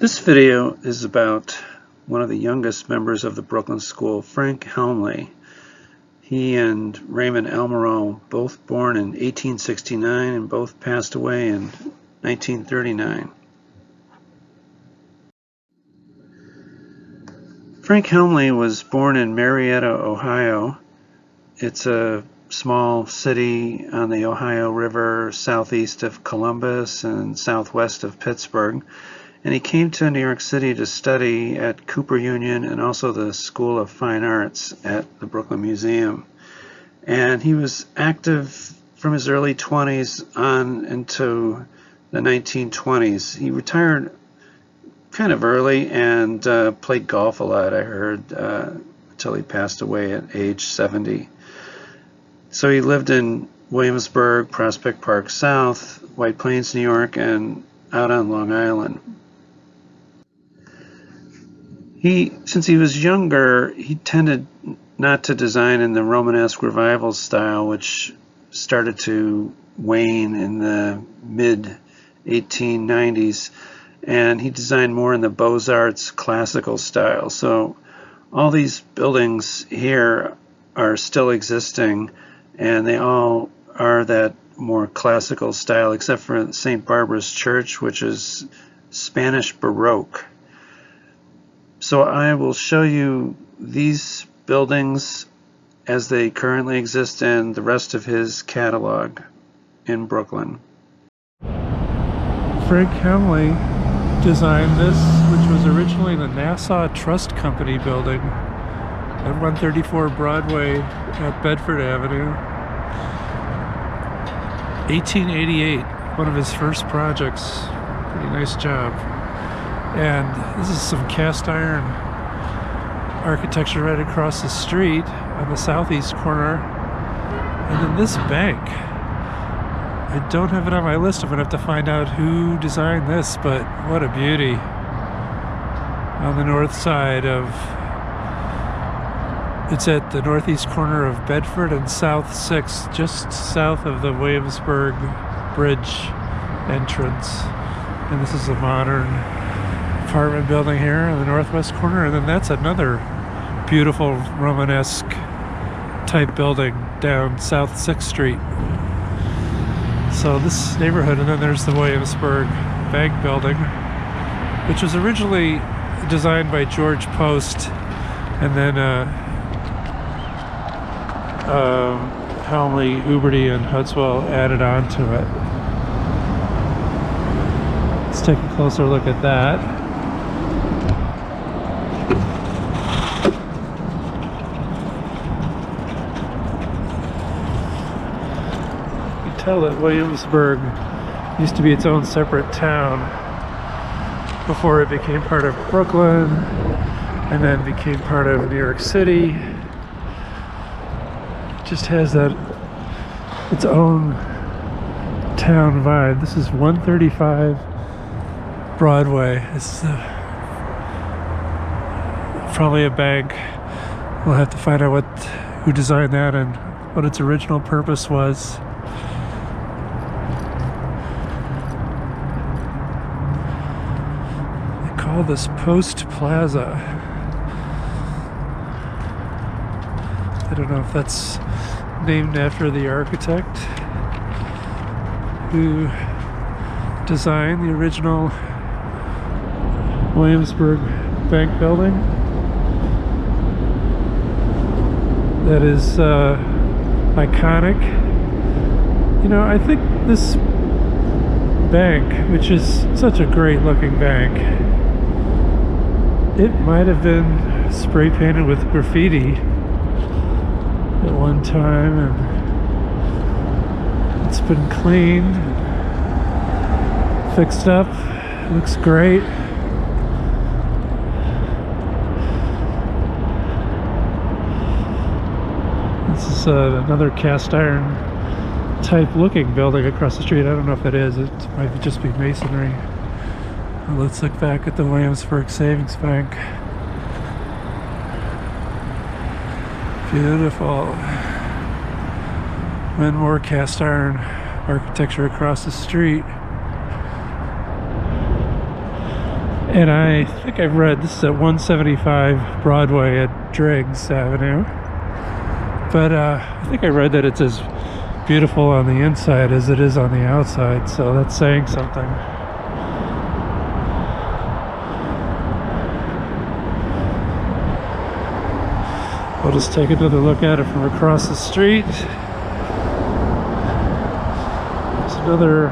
This video is about one of the youngest members of the Brooklyn School, Frank Helmle. He and Raymond Almiron, both born in 1869 and both passed away in 1939. Frank Helmle was born in Marietta, Ohio. It's a small city on the Ohio River southeast of Columbus and southwest of Pittsburgh. And he came to New York City to study at Cooper Union and also the School of Fine Arts at the Brooklyn Museum. And he was active from his early 20s on into the 1920s. He retired kind of early and played golf a lot, I heard, until he passed away at age 70. So he lived in Williamsburg, Prospect Park South, White Plains, New York, and out on Long Island. Since he was younger, he tended not to design in the Romanesque Revival style, which started to wane in the mid-1890s, and he designed more in the Beaux-Arts classical style. So all these buildings here are still existing, and they all are that more classical style, except for St. Barbara's Church, which is Spanish Baroque. So I will show you these buildings as they currently exist and the rest of his catalog in Brooklyn. Frank Helmle designed this, which was originally the Nassau Trust Company building at 134 Broadway at Bedford Avenue. 1888, one of his first projects. Pretty nice job. And this is some cast iron architecture right across the street on the southeast corner. And then this bank, I don't have it on my list. I'm gonna have to find out who designed this, but what a beauty. On the north side of, it's at the northeast corner of Bedford and South 6th, just south of the Williamsburg Bridge entrance. And this is a modern apartment building here in the northwest corner, and then that's another beautiful Romanesque type building down South 6th Street. So this neighborhood, and then there's the Williamsburg Bank building, which was originally designed by George Post, and then Helmle, Huberty, and Hudswell added on to it. Let's take a closer look at that. Tell that Williamsburg used to be its own separate town before it became part of Brooklyn and then became part of New York City. It just has that its own town vibe. This is 135 Broadway. It's probably a bank. We'll have to find out who designed that and what its original purpose was. Call this Post Plaza. I don't know if that's named after the architect who designed the original Williamsburg Bank building. That is iconic. You know, I think this bank, which is such a great looking bank, it might have been spray painted with graffiti at one time, and it's been cleaned, fixed up, looks great. This is another cast iron type looking building across the street. I don't know if it is, it might just be masonry. Let's look back at the Williamsburg Savings Bank. Beautiful. And more cast iron architecture across the street. And I think I've read this is at 175 Broadway at Driggs Avenue. But I think I read that it's as beautiful on the inside as it is on the outside, so that's saying something. We'll just take another look at it from across the street. There's another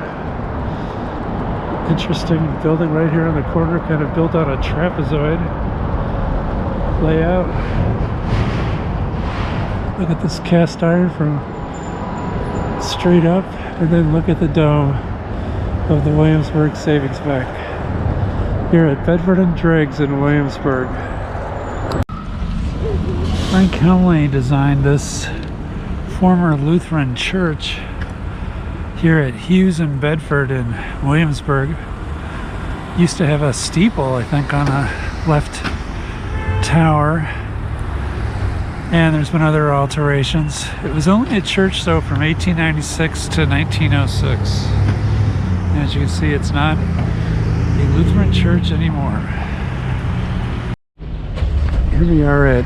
interesting building right here on the corner, kind of built on a trapezoid layout. Look at this cast iron from straight up, and then look at the dome of the Williamsburg Savings Bank here at Bedford and Driggs in Williamsburg. Frank Helmle designed this former Lutheran church here at Hughes and Bedford in Williamsburg. Used to have a steeple, I think, on a left tower, and there's been other alterations. It was only a church though from 1896 to 1906. And as you can see, it's not a Lutheran church anymore. Here we are at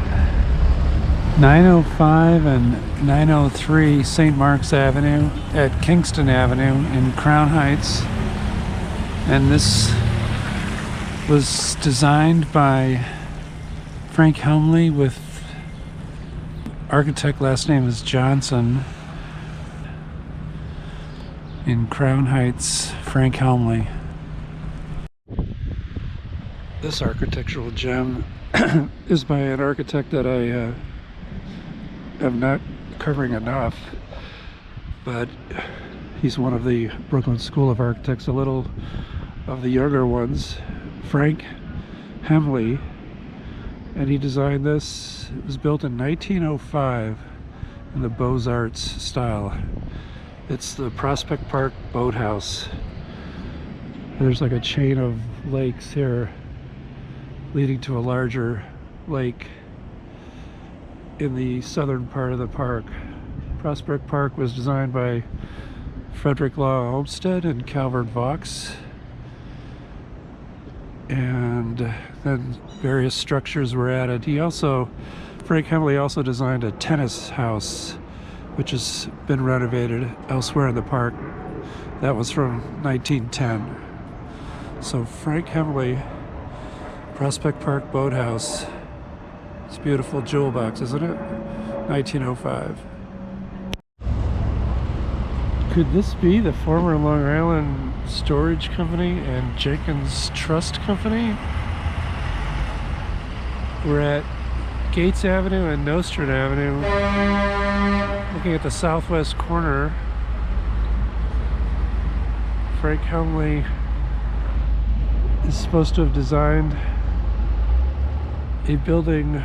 905 and 903 St. Mark's Avenue at Kingston Avenue in Crown Heights. And this was designed by Frank Helmle with architect last name is Johnson in Crown Heights, Frank Helmle. This architectural gem is by an architect that I am not covering enough, but he's one of the Brooklyn School of Architects, a little of the younger ones, Frank Helmle, and he designed this. It was built in 1905 in the Beaux-Arts style. It's the Prospect Park Boathouse. There's like a chain of lakes here leading to a larger lake in the southern part of the park. Prospect Park was designed by Frederick Law Olmsted and Calvert Vaux, and then various structures were added. Frank Helmle also designed a tennis house, which has been renovated elsewhere in the park. That was from 1910. So Frank Helmle, Prospect Park Boathouse. It's a beautiful jewel box, isn't it? 1905. Could this be the former Long Island Storage Company and Jenkins Trust Company? We're at Gates Avenue and Nostrand Avenue, looking at the southwest corner. Frank Helmle is supposed to have designed a building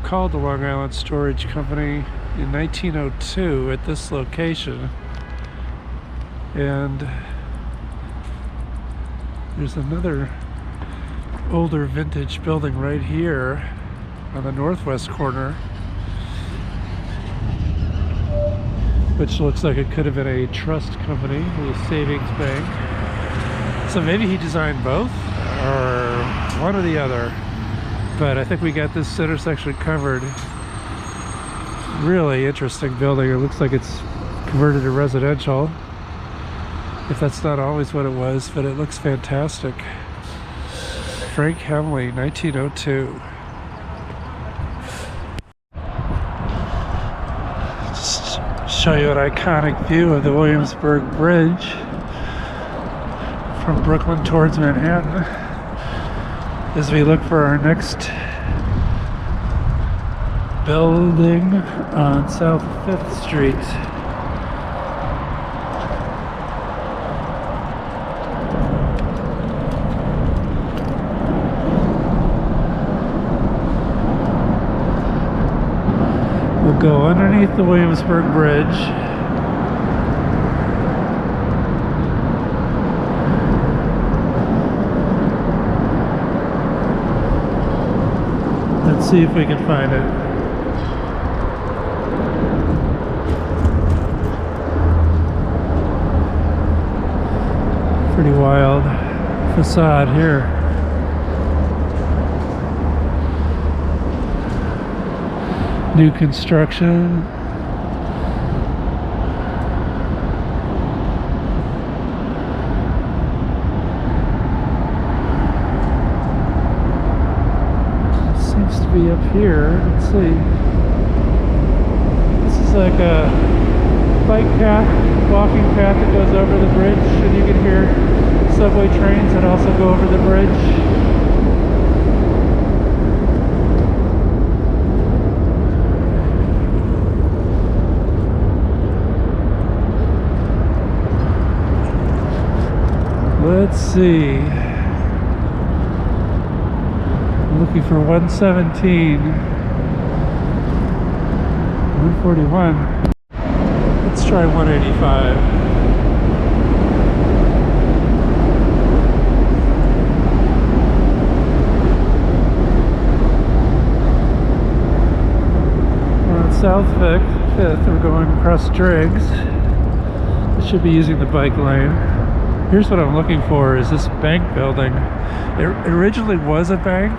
called the Long Island Storage Company in 1902 at this location. And there's another older vintage building right here on the northwest corner, which looks like it could have been a trust company, a savings bank. So maybe he designed both, or one or the other. But I think we got this intersection covered. Really interesting building. It looks like it's converted to residential, if that's not always what it was, but it looks fantastic. Frank Helmle, 1902. Just show you an iconic view of the Williamsburg Bridge from Brooklyn towards Manhattan as we look for our next building on South 5th Street. We'll go underneath the Williamsburg Bridge. Let's see if we can find it. Pretty wild facade here. New construction. It seems to be up here. Let's see. This is like a bike path, walking path that goes over the bridge, and you can hear subway trains that also go over the bridge. Let's see. I'm looking for 117. 141. Let's try 185. We're on South 5th. We're going across Driggs. I should be using the bike lane. Here's what I'm looking for, is this bank building. It originally was a bank,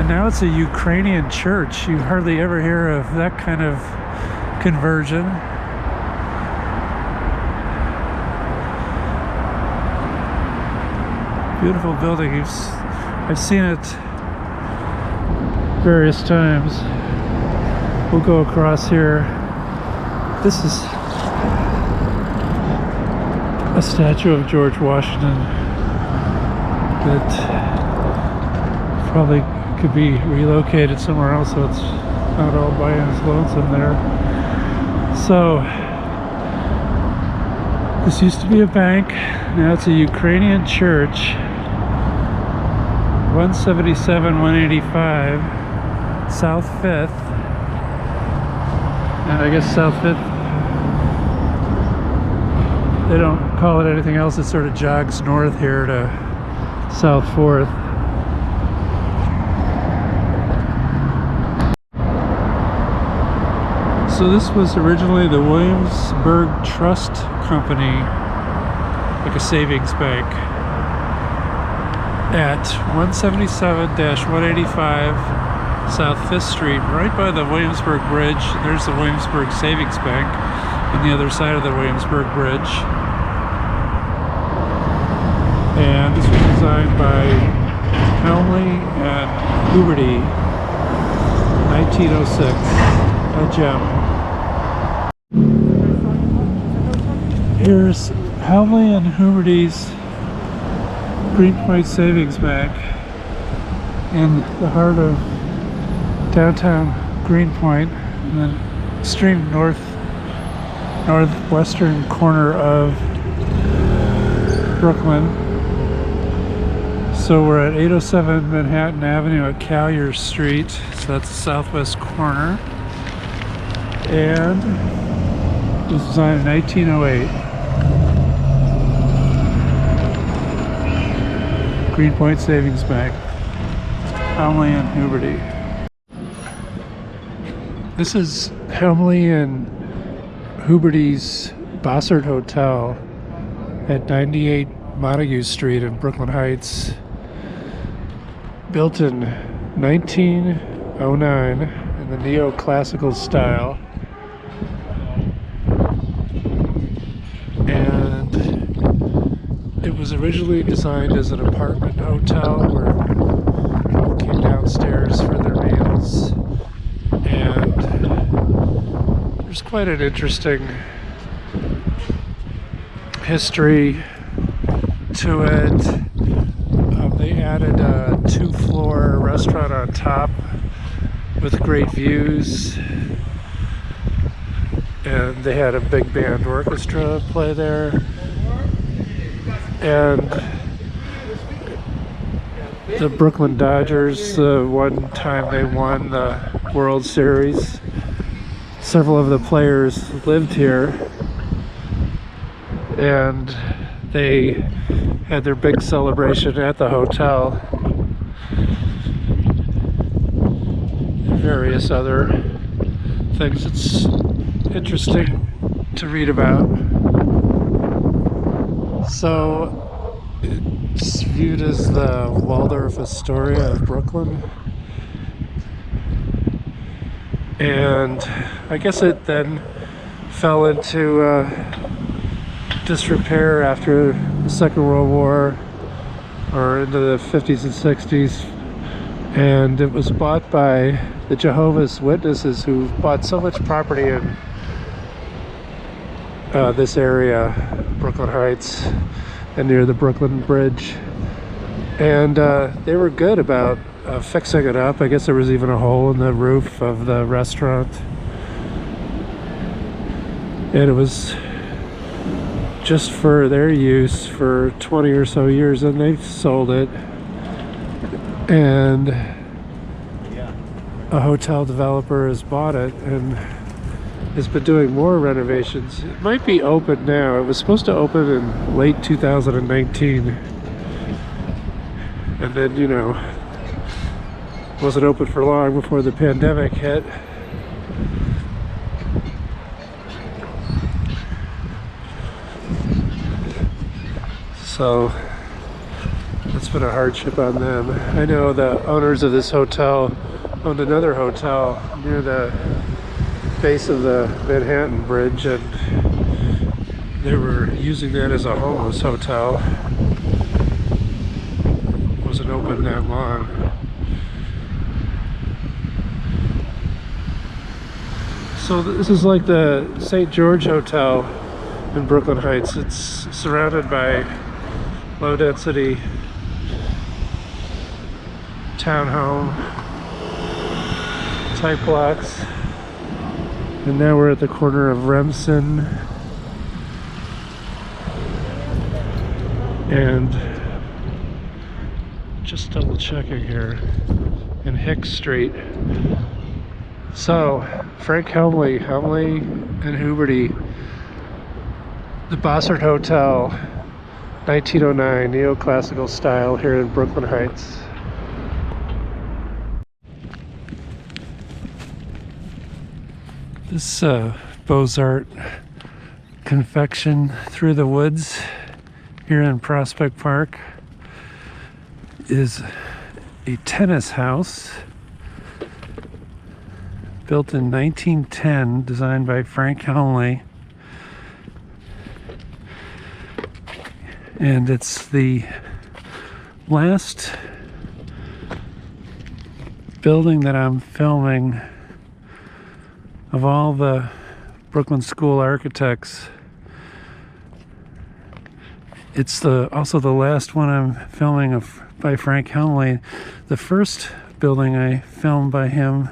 and now it's a Ukrainian church. You hardly ever hear of that kind of conversion. Beautiful building. I've seen it various times. We'll go across here. This is a statue of George Washington that probably could be relocated somewhere else so it's not all by his lonesome there. So this used to be a bank, now it's a Ukrainian church. 177, 185 South 5th, and I guess South 5th, they don't call it anything else. It sort of jogs north here to South 4th. So this was originally the Williamsburg Trust Company, like a savings bank, at 177-185 South 5th Street, right by the Williamsburg Bridge. There's the Williamsburg Savings Bank on the other side of the Williamsburg Bridge. And this was designed by Helmle and Huberty, 1906, a gem. Here's Helmle and Huberty's Greenpoint Savings Bank in the heart of downtown Greenpoint, in the extreme northwestern corner of Brooklyn. So we're at 807 Manhattan Avenue at Collier Street, so that's the southwest corner, and it was designed in 1908. Greenpoint Savings Bank, Helmle and Huberty. This is Helmle and Huberty's Beaux-Arts Hotel at 98 Montague Street in Brooklyn Heights. Built in 1909 in the neoclassical style. And it was originally designed as an apartment hotel where people came downstairs for their meals. And there's quite an interesting history to it. They added a 2-floor restaurant on top with great views, and they had a big band orchestra play there. And the Brooklyn Dodgers, the one time they won the World Series, several of the players lived here, and they had their big celebration at the hotel. And various other things it's interesting to read about. So it's viewed as the Waldorf Astoria of Brooklyn. And I guess it then fell into disrepair after the Second World War, or into the 50s and 60s, and it was bought by the Jehovah's Witnesses, who bought so much property in this area, Brooklyn Heights, and near the Brooklyn Bridge, and they were good about fixing it up. I guess there was even a hole in the roof of the restaurant, and it was just for their use for 20 or so years, and they sold it, and a hotel developer has bought it and has been doing more renovations. It might be open now. It was supposed to open in late 2019, and then, you know, wasn't open for long before the pandemic hit. So it's been a hardship on them. I know the owners of this hotel owned another hotel near the base of the Manhattan Bridge, and they were using that as a homeless hotel. It wasn't open that long. So this is like the St. George Hotel in Brooklyn Heights. It's surrounded by low-density townhome type blocks. And now we're at the corner of Remsen and, just double checking here, in Hicks Street. So, Frank Helmle and Huberty, the Beaux-Arts Hotel, 1909, neoclassical style here in Brooklyn Heights. This Beaux-Arts confection through the woods here in Prospect Park is a tennis house built in 1910, designed by Frank Helmle. And it's the last building that I'm filming of all the Brooklyn School architects. It's also the last one I'm filming by Frank Helmle. The first building I filmed by him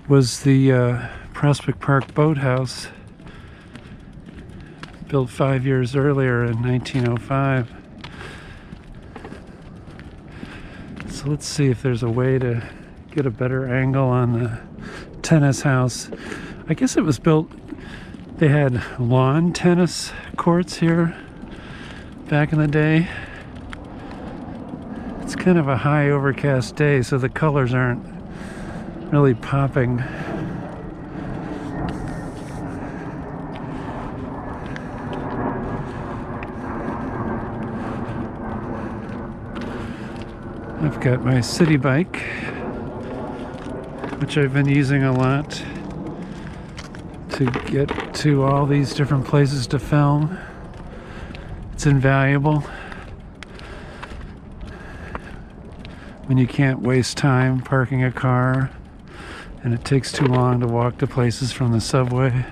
was the Prospect Park Boathouse, built 5 years earlier in 1905. So let's see if there's a way to get a better angle on the tennis house. I guess it was built, they had lawn tennis courts here back in the day. It's kind of a high overcast day, so the colors aren't really popping. I've got my city bike, which I've been using a lot to get to all these different places to film. It's invaluable when you can't waste time parking a car and it takes too long to walk to places from the subway.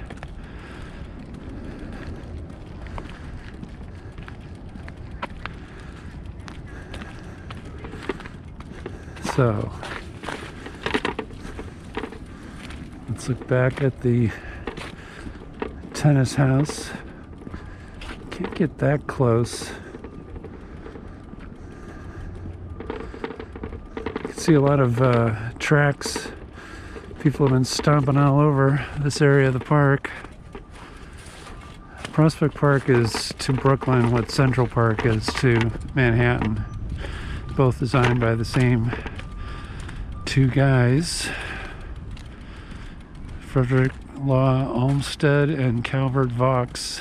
So let's look back at the tennis house. Can't get that close. You can see a lot of tracks. People have been stomping all over this area of the park. Prospect Park is to Brooklyn what Central Park is to Manhattan. Both designed by the same two guys, Frederick Law Olmsted and Calvert Vaux.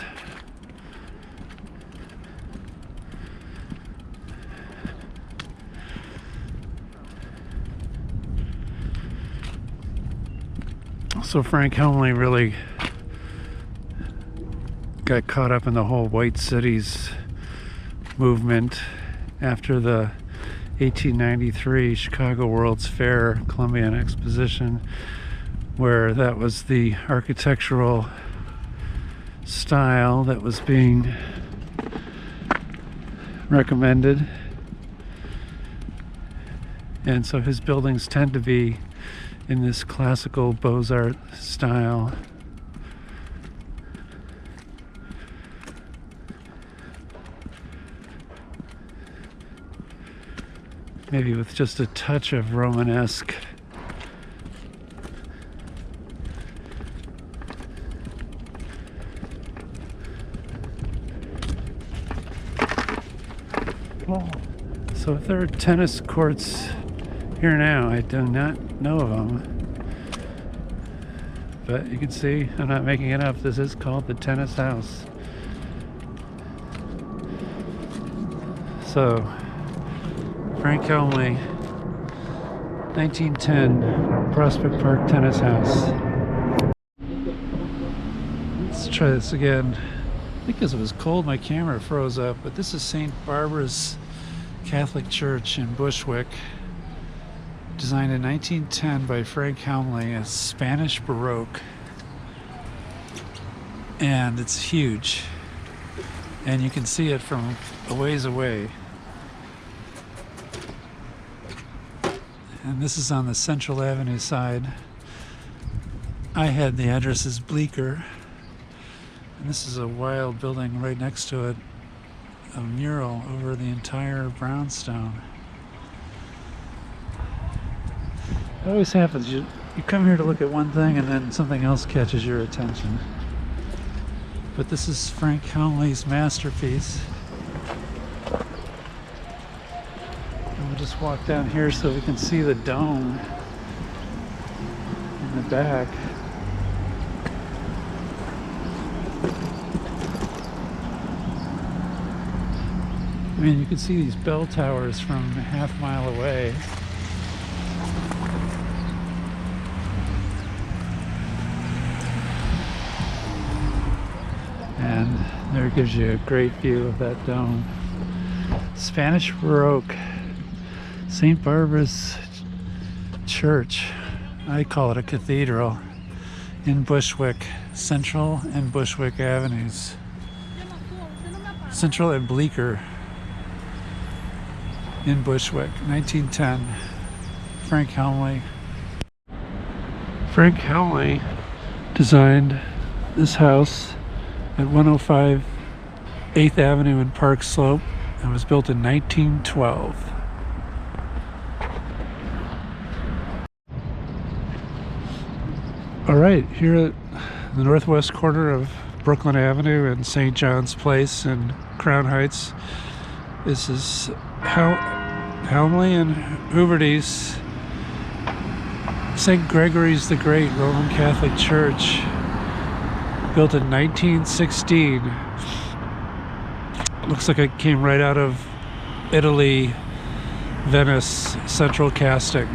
So Frank Helmle really got caught up in the whole White Cities movement after the 1893 Chicago World's Fair Columbian Exposition, where that was the architectural style that was being recommended. And so his buildings tend to be in this classical Beaux-Arts style. Maybe with just a touch of Romanesque. So if there are tennis courts here now, I do not know of them. But you can see, I'm not making it up, this is called the Tennis House. So, Frank Helmle, 1910, Prospect Park Tennis House. Let's try this again. I think because it was cold, my camera froze up, but this is St. Barbara's Catholic Church in Bushwick, designed in 1910 by Frank Helmle as Spanish Baroque, and it's huge, and you can see it from a ways away. And this is on the Central Avenue side. I had the address as Bleecker, and this is a wild building right next to it, a mural over the entire brownstone. It always happens. You come here to look at one thing and then something else catches your attention. But this is Frank Helmle's masterpiece. And we'll just walk down here so we can see the dome in the back. I mean, you can see these bell towers from a half mile away. And there it gives you a great view of that dome. Spanish Baroque, St. Barbara's Church. I call it a cathedral in Bushwick, Central and Bushwick Avenues. Central and Bleecker in Bushwick, 1910. Frank Helmle. Frank Helmle designed this house at 105 8th Avenue in Park Slope and was built in 1912. All right, here at the northwest corner of Brooklyn Avenue and St. John's Place in Crown Heights, this is Helmle and Huberty's St. Gregory's the Great Roman Catholic Church, built in 1916. Looks like it came right out of Italy, Venice, central casting.